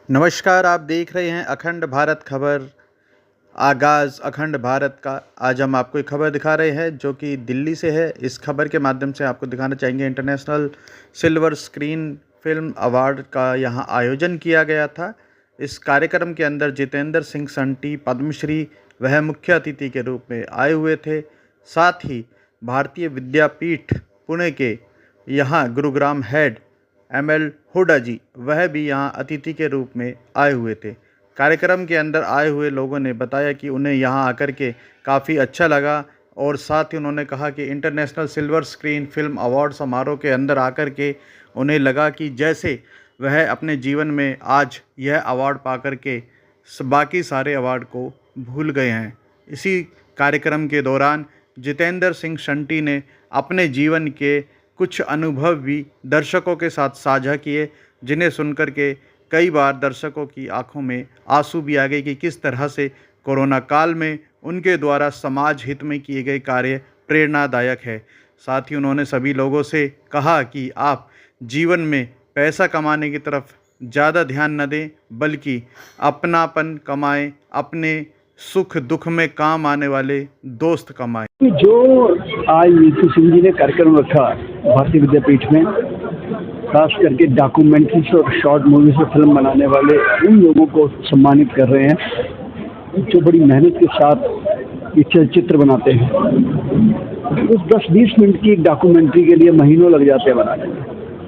नमस्कार, आप देख रहे हैं अखंड भारत खबर। आगाज़ अखंड भारत का। आज हम आपको एक खबर दिखा रहे हैं जो कि दिल्ली से है। इस खबर के माध्यम से आपको दिखाना चाहेंगे international silver screen film award का यहाँ आयोजन किया गया था। इस कार्यक्रम के अंदर जितेंद्र सिंह संटी पद्मश्री वह मुख्य अतिथि के रूप में आए हुए थे। साथ ही भारतीय विद्यापीठ पुणे के यहाँ गुरुग्राम हेड एमएल हुडा जी वह भी यहाँ अतिथि के रूप में आए हुए थे। कार्यक्रम के अंदर आए हुए लोगों ने बताया कि उन्हें यहाँ आकर के काफ़ी अच्छा लगा और साथ ही उन्होंने कहा कि international silver screen film award समारोह के अंदर आकर के उन्हें लगा कि जैसे वह अपने जीवन में आज यह अवार्ड पा कर के बाकी सारे अवार्ड को भूल गए हैं। इसी कार्यक्रम के दौरान जितेंद्र सिंह शंटी ने अपने जीवन के कुछ अनुभव भी दर्शकों के साथ साझा किए, जिन्हें सुनकर के कई बार दर्शकों की आंखों में आंसू भी आ गए कि किस तरह से कोरोना काल में उनके द्वारा समाज हित में किए गए कार्य प्रेरणादायक है। साथ ही उन्होंने सभी लोगों से कहा कि आप जीवन में पैसा कमाने की तरफ ज़्यादा ध्यान न दें, बल्कि अपनापन कमाएं, अपने सुख दुख में काम आने वाले दोस्त कमाएं। जो आज नीतू सिंह जी ने कार्यक्रम रखा भारतीय विद्यापीठ में, खास करके डॉक्यूमेंट्रीज और शॉर्ट मूवीज और फिल्म बनाने वाले उन लोगों को सम्मानित कर रहे हैं जो बड़ी मेहनत के साथ ये चलचित्र बनाते हैं। उस 10-20 मिनट की एक डॉक्यूमेंट्री के लिए महीनों लग जाते हैं बनाने में।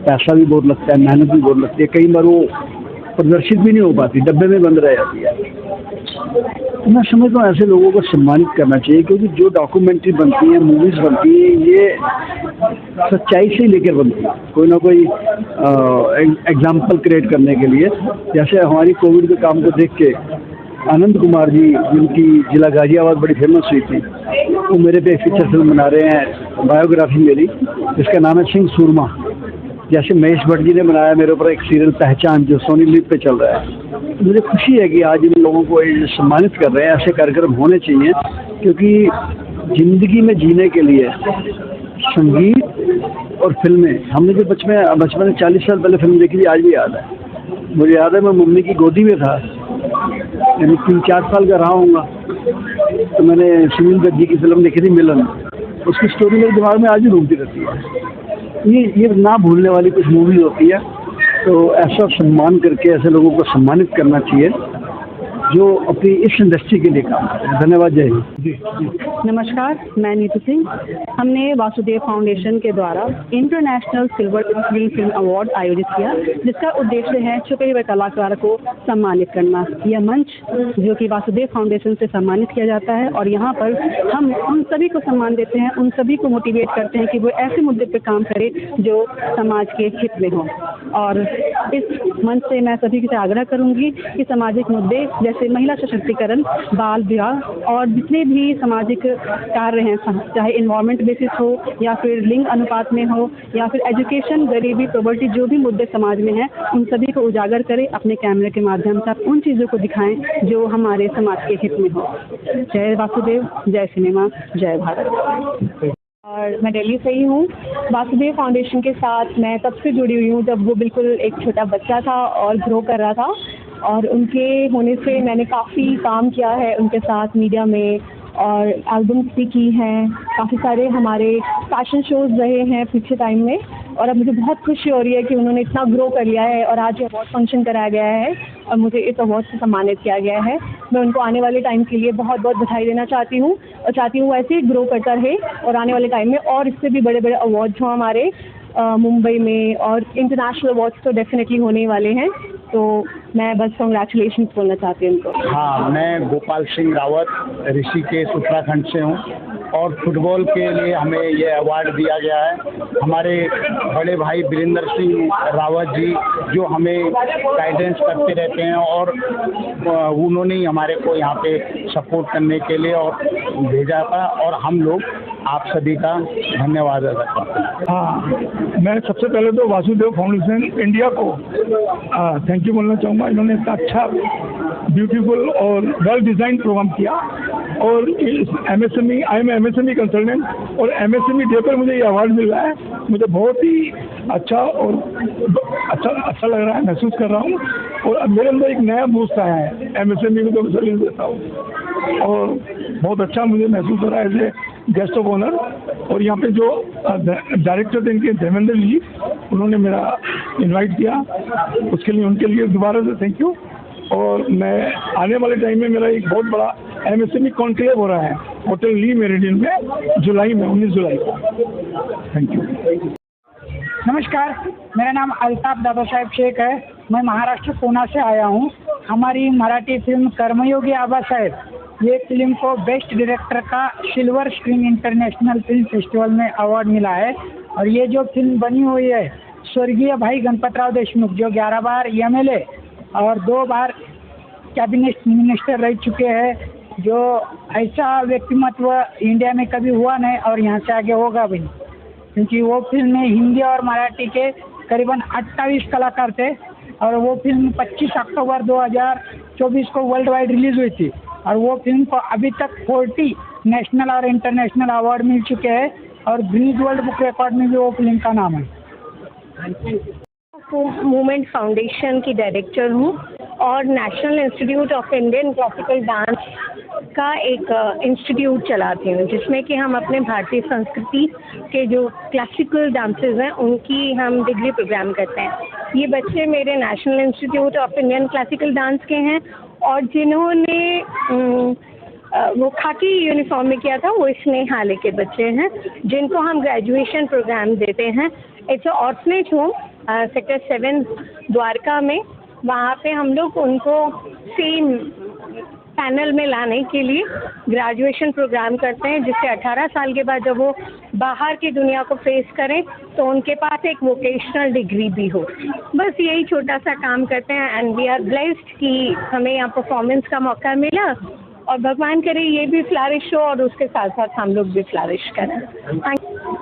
पैसा भी बहुत लगता है, मेहनत भी बहुत लगती है, कई बार वो प्रदर्शित भी नहीं हो पाती, डब्बे में बंद रह जाती है। मैं समझता हूँ ऐसे लोगों को सम्मानित करना चाहिए, क्योंकि जो डॉक्यूमेंट्री बनती है, मूवीज़ बनती है, ये सच्चाई से ही लेकर बनती है, कोई ना कोई एग्जाम्पल क्रिएट करने के लिए। जैसे हमारी कोविड के काम को देख के आनंद कुमार जी, जिनकी जिला गाजियाबाद बड़ी फेमस हुई थी, वो मेरे पे फीचर फिल्म बना रहे हैं, बायोग्राफी मेरी, जिसका नाम है सिंह सूरमा। जैसे महेश भट्ट जी ने बनाया मेरे ऊपर एक सीरियल पहचान, जो सोनी लिव पे चल रहा है। तो मुझे खुशी है कि आज इन लोगों को सम्मानित कर रहे हैं। ऐसे कार्यक्रम होने चाहिए, क्योंकि ज़िंदगी में जीने के लिए संगीत और फिल्में, हमने जो बचपन में 40 साल पहले फिल्म देखी थी, आज भी याद है। मुझे याद है मैं मम्मी की गोदी में था, यानी 3-4 साल का रहा हूँगा, तो मैंने सुनील दत्त जी की फिल्म देखी थी मिलन। उसकी स्टोरी मेरे दिमाग में आज भी घूमती रहती है। ये ना भूलने वाली कुछ मूवी होती है, तो ऐसा सम्मान करके ऐसे लोगों को सम्मानित करना चाहिए जो अपनी इस इंडस्ट्री के लिए काम करते हैं। धन्यवाद। जय हिंद। जी। नमस्कार, मैं नीतू सिंह। हमने वासुदेव फाउंडेशन के द्वारा international silver screen film award आयोजित किया, जिसका उद्देश्य है छुपे हुए कलाकार को सम्मानित करना। यह मंच जो कि वासुदेव फाउंडेशन से सम्मानित किया जाता है, और यहाँ पर हम उन सभी को सम्मान देते हैं, उन सभी को मोटिवेट करते हैं कि वो ऐसे मुद्दे पर काम करे जो समाज के हित में हो। और इस मंच से मैं सभी से आग्रह करूँगी कि सामाजिक मुद्दे जैसे महिला सशक्तिकरण, बाल विवाह और जितने भी सामाजिक कार्य हैं, चाहे इन्वायरमेंट बेसिस हो या फिर लिंग अनुपात में हो या फिर एजुकेशन, गरीबी, पॉवर्टी, जो भी मुद्दे समाज में हैं, उन सभी को उजागर करें। अपने कैमरे के माध्यम से आप उन चीज़ों को दिखाएं जो हमारे समाज के हित में हो। जय वासुदेव, जय सिनेमा, जय भारत। और मैं दिल्ली से ही हूँ। वासुदेव फाउंडेशन के साथ मैं तब से जुड़ी हुई हूँ जब वो बिल्कुल एक छोटा बच्चा था और ग्रो कर रहा था, और उनके होने से मैंने काफ़ी काम किया है उनके साथ मीडिया में, और एल्बम्स भी की हैं, काफ़ी सारे हमारे फैशन शोज़ रहे हैं पीछे टाइम में। और अब मुझे बहुत खुशी हो रही है कि उन्होंने इतना ग्रो कर लिया है और आज ये अवार्ड फंक्शन कराया गया है और मुझे इस अवार्ड से सम्मानित किया गया है। मैं उनको आने वाले टाइम के लिए बहुत बहुत बधाई देना चाहती हूँ, और चाहती हूँ ऐसे ही ग्रो करता रहे और आने वाले टाइम में और इससे भी बड़े बड़े अवार्ड्स हों हमारे मुंबई में, और इंटरनेशनल अवार्ड्स तो डेफिनेटली होने ही वाले हैं। तो मैं बस कांग्रेचुलेशन बोलना चाहती हूँ उनको। हाँ, मैं गोपाल सिंह रावत ऋषिकेश उत्तराखंड से हूँ, और फुटबॉल के लिए हमें ये अवार्ड दिया गया है। हमारे बड़े भाई वीरेंद्र सिंह रावत जी जो हमें गाइडेंस करते रहते हैं, और उन्होंने ही हमारे को यहाँ पे सपोर्ट करने के लिए और भेजा था, और हम लोग आप सभी का धन्यवाद अदा करते हैं। हाँ, मैं सबसे पहले तो वासुदेव फाउंडेशन इंडिया को थैंक यू बोलना चाहूँगा। इन्होंने इतना अच्छा, ब्यूटीफुल और वेल डिज़ाइन प्रोग्राम किया, और MSME, I am MSME consultant, और MSME डे पर मुझे ये अवार्ड मिल रहा है। मुझे बहुत ही अच्छा और अच्छा लग रहा है, महसूस कर रहा हूँ। और अब मेरे अंदर एक नया बूस्ट आया है, MSME को तो मैं सर्विस देता हूँ और बहुत अच्छा मुझे महसूस हो रहा है as a guest of honour. और यहाँ पे जो डायरेक्टर थे इनके धर्मेंद्र जी, उन्होंने मेरा इनवाइट किया, उसके लिए उनके लिए दोबारा से थैंक यू। और मैं आने वाले टाइम में मेरा एक बहुत बड़ा MSME कॉन्क्लेव हो रहा है होटल ली मेरिडियन में जुलाई में 19 जुलाई को। Thank you. नमस्कार, मेरा नाम अल्ताफ दादा साहेब शेख है। मैं महाराष्ट्र पूना से आया हूँ। हमारी मराठी फिल्म कर्मयोगी आबासाहेब, ये फिल्म को बेस्ट डायरेक्टर का silver screen international film festival में अवार्ड मिला है। और ये जो फिल्म बनी हुई है, स्वर्गीय भाई गणपतराव देशमुख जो 11 बार MLA और 2 बार कैबिनेट मिनिस्टर रह चुके हैं, जो ऐसा व्यक्तिमत्व इंडिया में कभी हुआ नहीं और यहाँ से आगे होगा भी नहीं, क्योंकि वो फिल्म में हिंदी और मराठी के करीबन 28 कलाकार थे। और वो फिल्म 25 अक्टूबर 2024 को वर्ल्ड वाइड रिलीज हुई थी और वो फिल्म को अभी तक 40 नेशनल और इंटरनेशनल अवार्ड मिल चुके हैं और गिनीज वर्ल्ड बुक रिकॉर्ड में भी वो फिल्म का नाम है। मूवमेंट फाउंडेशन की डायरेक्टर हूँ और national institute of Indian classical dance का एक इंस्टीट्यूट चलाती हूँ, जिसमें कि हम अपने भारतीय संस्कृति के जो क्लासिकल डांसेस हैं उनकी हम डिग्री प्रोग्राम करते हैं। ये बच्चे मेरे national institute of Indian classical dance के हैं और जिन्होंने वो खाकी यूनिफॉर्म में किया था वो स्नेहालय के बच्चे हैं, जिनको हम ग्रेजुएशन प्रोग्राम देते हैं। It's orphanage home sector 7 Dwarka में। वहाँ पे हम लोग उनको सेम पैनल में लाने के लिए ग्रेजुएशन प्रोग्राम करते हैं, जिससे 18 साल के बाद जब वो बाहर की दुनिया को फेस करें तो उनके पास एक वोकेशनल डिग्री भी हो। बस यही छोटा सा काम करते हैं एंड वी आर ब्लेस्ड कि हमें यहाँ परफॉर्मेंस का मौका मिला और भगवान करे ये भी फ्लरिश हो और उसके साथ साथ हम लोग भी फ्लरिश करें।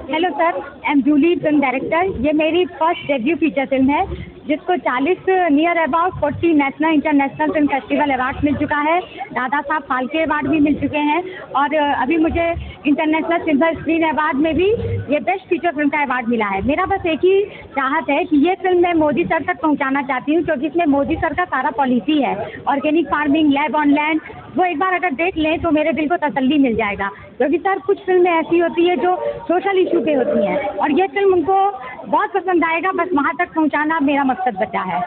Hello sir, I am Julie, film director. ये मेरी फर्स्ट डेब्यू फीचर फिल्म है जिसको 40 near about 40 national international film festival award मिल चुका है। दादा साहब फाल्के अवार्ड भी मिल चुके हैं और अभी मुझे इंटरनेशनल सिल्वर स्क्रीन अवार्ड में भी ये बेस्ट फीचर फिल्म का अवार्ड मिला है। मेरा बस एक ही चाहत है कि ये फिल्म मैं मोदी सर तक पहुंचाना चाहती हूँ, क्योंकि इसमें मोदी सर का सारा पॉलिसी है, organic farming, lab on land. वो एक बार अगर देख लें तो मेरे दिल को तसल्ली मिल जाएगा, क्योंकि सर कुछ फिल्में ऐसी होती है जो सोशल इशू पे होती हैं और ये फिल्म उनको बहुत पसंद आएगा। बस वहाँ तक पहुँचाना मेरा मकसद बचा है।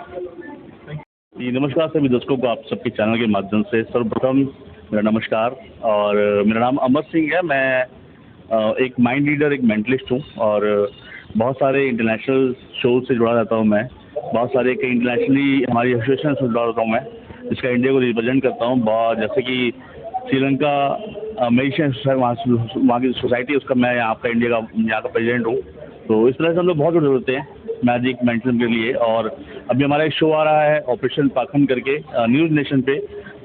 जी नमस्कार सभी दर्शकों को आप सबके चैनल के माध्यम से सर्वप्रथम मेरा नमस्कार। और मेरा नाम अमर सिंह है। मैं एक माइंड रीडर, एक मेंटलिस्ट हूँ और बहुत सारे इंटरनेशनल शो से जुड़ा रहता हूँ। मैं बहुत सारे कई इंटरनेशनली हमारी एसोसिएशन से जुड़ा रहता हूँ मैं, जिसका इंडिया को रिप्रेजेंट करता हूँ। जैसे कि श्रीलंका मेरिशियन वहाँ की सोसाइटी, उसका मैं यहाँ का प्रेसिडेंट हूँ। तो इस तरह से हम लोग बहुत जुड़े होते हैं मैजिक मेंटलिज्म के लिए। और अभी हमारा एक शो आ रहा है ऑपरेशन पाखंड करके न्यूज़ नेशन पे,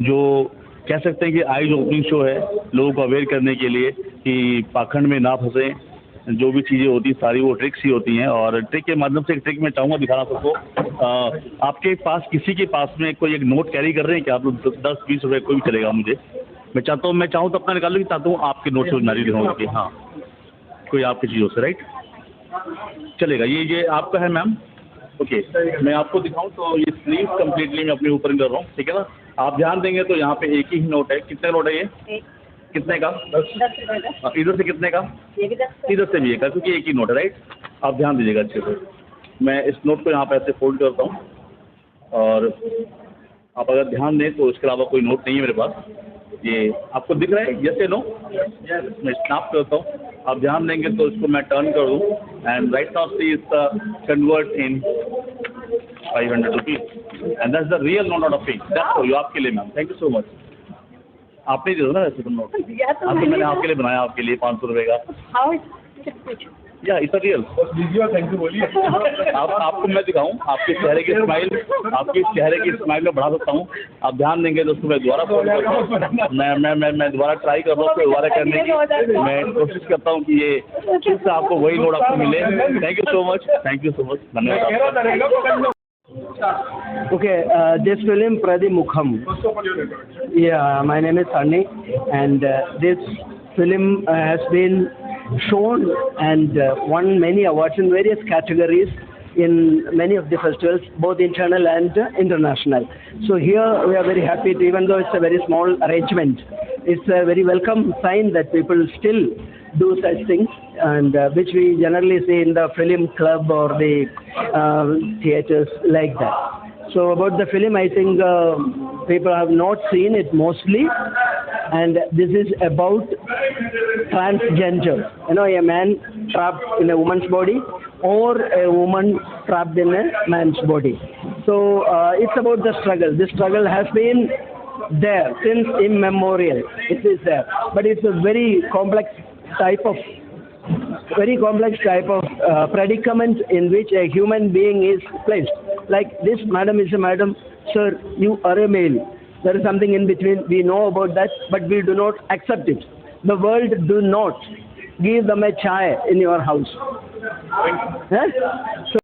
जो कह सकते हैं कि आईज ओपनिंग शो है लोगों को अवेयर करने के लिए कि पाखंड में ना फंसे। जो भी चीज़ें होती हैं सारी वो ट्रिक्स ही होती हैं और ट्रिक के माध्यम से एक ट्रिक मैं चाहूँगा दिखाना सबको। आपके पास किसी के पास में कोई एक नोट कैरी कर रहे हैं क्या आप लोग? 10-20 रुपये कोई भी चलेगा मुझे। मैं चाहूँ तो अपना निकाल लूँ, चाहता हूँ आपके नोट से नारी दिखाऊँ कि हाँ कोई आपकी चीज़ हो से राइट चलेगा। ये आपका है मैम। ओके मैं आपको दिखाऊं तो ये स्लीव कम्प्लीटली मैं अपने ऊपर कर रहा हूँ, ठीक है ना। आप ध्यान देंगे तो यहाँ पे एक ही नोट है। कितने नोट है ये? कितने का? 10। इधर से कितने का? इधर से भी एक का, क्योंकि एक ही नोट है राइट। आप ध्यान दीजिएगा अच्छे से। मैं इस नोट को यहाँ पे ऐसे फोल्ड करता हूँ और आप अगर ध्यान दें तो इसके अलावा कोई नोट नहीं है मेरे पास। ये आपको दिख रहा है? यस या नो? मैं स्नैप करता हूँ, आप ध्यान देंगे तो इसको मैं टर्न कर दूँ and right now see is convert in 500 rupees and that's the real note of fake. That's for you, आपके लिए ma'am. Thank you so much. आपने दिया ना ऐसे तो नोट? हाँ तो मैंने आपके लिए बनाया, आपके लिए 500 रुपये का। या इट्स रियल। थैंक यू बोलिए। आपको मैं दिखाऊं आपके चेहरे की स्माइल में बढ़ा सकता हूँ। आप ध्यान देंगे तो उसको मैं दोबारा फोल्ड करता हूँ। मैं दोबारा ट्राई कर रहा हूँ, दोबारा करने की मैं कोशिश करता हूँ कि ये फिर से आपको वही नोट आपको मिले। थैंक यू सो मच, धन्यवाद। Okay, this film Pradeep Mukham. Yeah, my name is Sunny, and this film has been shown and won many awards in various categories. in many of the festivals, both internal and international. So here we are very happy, even though it's a very small arrangement. It's a very welcome sign that people still do such things, and which we generally see in the film club or the theatres like that. So about the film, I think people have not seen it mostly, and this is about transgender. You know, a man trapped in a woman's body or a woman trapped in a man's body. So it's about the struggle. This struggle has been there since immemorial. It is there, but it's a very complex type of predicament in which a human being is placed. Like this madam is a madam, sir, you are a male. There is something in between. We know about that, but we do not accept it. The world do not give them a chai in your house. So,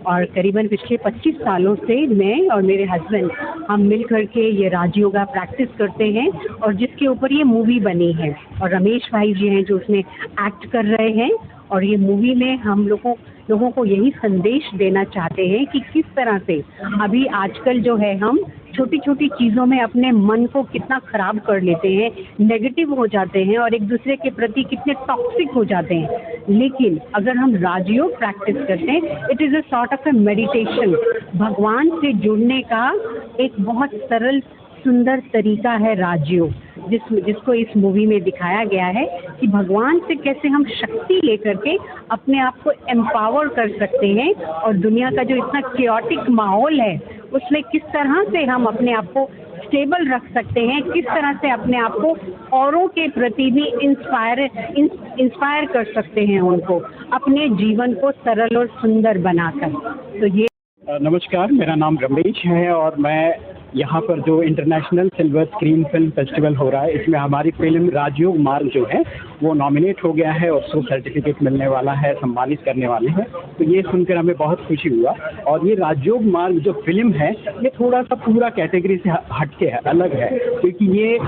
और करीबन पिछले 25 सालों से मैं और मेरे husband हम मिल करके ये राजयोगा प्रैक्टिस करते हैं, और जिसके ऊपर ये मूवी बनी है, और रमेश भाई जी हैं जो उसमें एक्ट कर रहे हैं। और ये मूवी में हम लोगों को यही संदेश देना चाहते हैं कि किस तरह से अभी आजकल जो है हम छोटी छोटी चीज़ों में अपने मन को कितना ख़राब कर लेते हैं, नेगेटिव हो जाते हैं और एक दूसरे के प्रति कितने टॉक्सिक हो जाते हैं। लेकिन अगर हम राजयोग प्रैक्टिस करते हैं, it is a sort of A meditation. भगवान से जुड़ने का एक बहुत सरल सुंदर तरीका है राजयोग, जिसको इस मूवी में दिखाया गया है कि भगवान से कैसे हम शक्ति लेकर के अपने आप को एम्पावर कर सकते हैं, और दुनिया का जो इतना केओटिक माहौल है उसमें किस तरह से हम अपने आप को स्टेबल रख सकते हैं, किस तरह से अपने आप को औरों के प्रति भी इंस्पायर कर सकते हैं, उनको अपने जीवन को सरल और सुंदर बनाकर। तो ये नमस्कार, मेरा नाम रमेश है और मैं यहाँ पर जो international silver screen film festival हो रहा है, इसमें हमारी फिल्म राजयोग मार्ग जो है वो नॉमिनेट हो गया है और उसको सर्टिफिकेट मिलने वाला है, सम्मानित करने वाले हैं। तो ये सुनकर हमें बहुत खुशी हुआ। और ये राजयोग मार्ग जो फिल्म है ये थोड़ा सा पूरा कैटेगरी से हटके है, अलग है, क्योंकि ये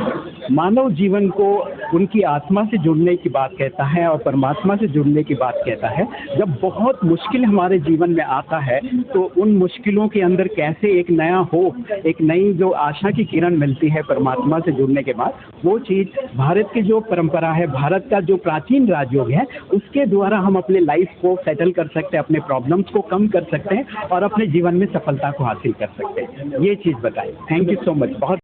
मानव जीवन को उनकी आत्मा से जुड़ने की बात कहता है और परमात्मा से जुड़ने की बात कहता है। जब बहुत मुश्किल हमारे जीवन में आता है तो उन मुश्किलों के अंदर कैसे एक नया होप, एक नई जो आशा की किरण मिलती है परमात्मा से जुड़ने के बाद, वो चीज़ भारत की जो परंपरा है, भारत का जो प्राचीन राजयोग है, उसके द्वारा हम अपने लाइफ को सेटल कर सकते हैं, अपने प्रॉब्लम्स को कम कर सकते हैं और अपने जीवन में सफलता को हासिल कर सकते हैं। ये चीज़ बताइए। Thank you so much. बहुत